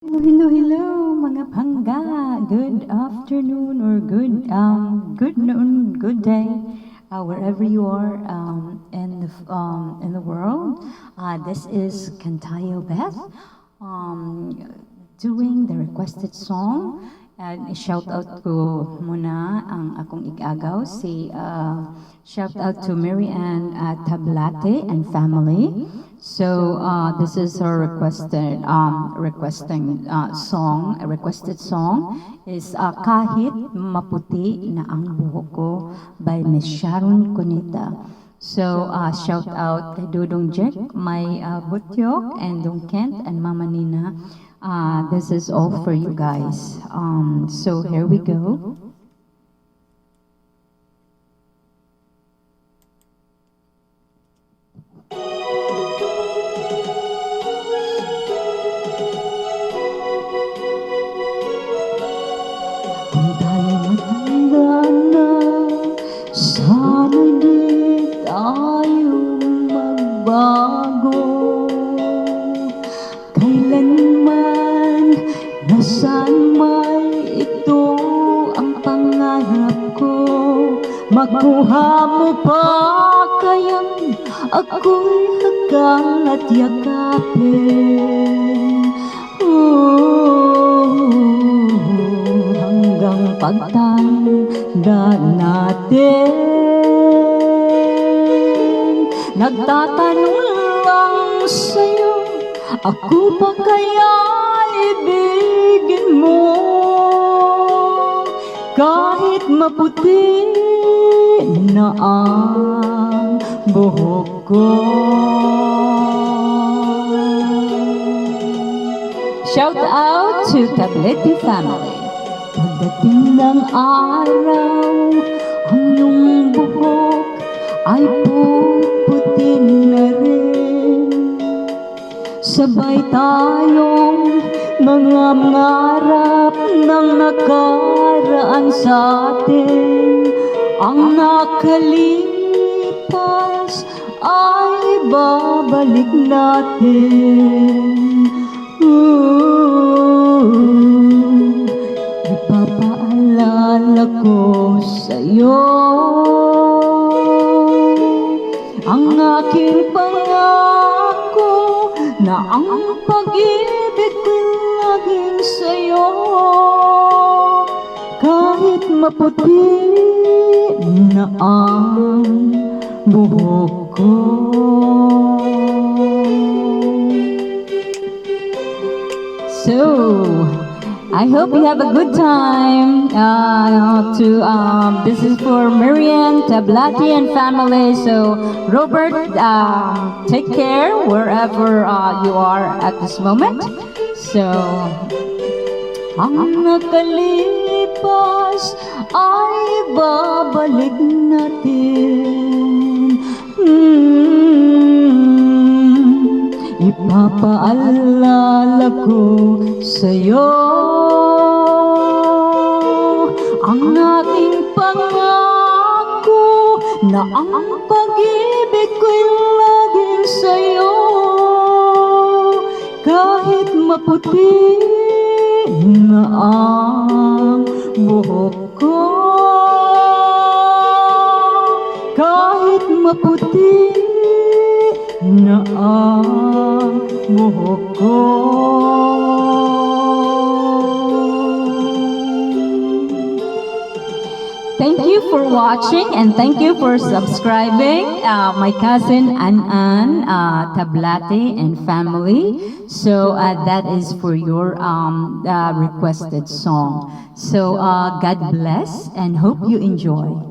Hello, mga pangga. Good afternoon or good noon, good day, wherever you are in the world. This is Kantayo Beth, doing the requested song. And shout out ko muna ang akong igagaw, shout out to Mary Ann Tablate and family. So this is her requested song is Kahit Maputi na ang Buhok ko by Miss Sharon Cuneta. So shout out kay Dudong Jack, my Butyok, and Dong Kent and Mama Nina. This is all for you guys. So here we go. Kung tayo matanda na, sana'y di tayo magbago. Kailanman, nasaan may ito ang pangarap ko. Makuha mo pa kayang ako'y hagang at yakapin. Hanggang pagtanda natin, nagtatanong lang sa'yo, ako ba kaya ibigin mo? Kahit maputi na ang buhok ko. Shout out to Tablate family. Pagdating ng araw, ang iyong buhok ay puputi na rin. Sabay tayong mga mangarap ng nakaraan sa atin. Ang nakalipas ay babalik natin. Ipapaalala ko sa'yo ang aking pangako na ang pag-ibig ko'y laging sa'yo. Kahit maputi na ang buhok ko. So, I hope you have a good time. This is for Marianne, Tablati, and family. So, Robert, take care wherever you are at this moment. So, ang nakalipas ay babalik natin. Ipapaalala ko sa'yo ang aking pangako na ang pag-ibig ko'y laging sa'yo. Kahit maputi na ang buhok ko, kahit maputi na ang buhok ko. Thank you for watching and thank you for subscribing, my cousin An Tablate and family. So that is for your requested song. So God bless and hope you enjoy.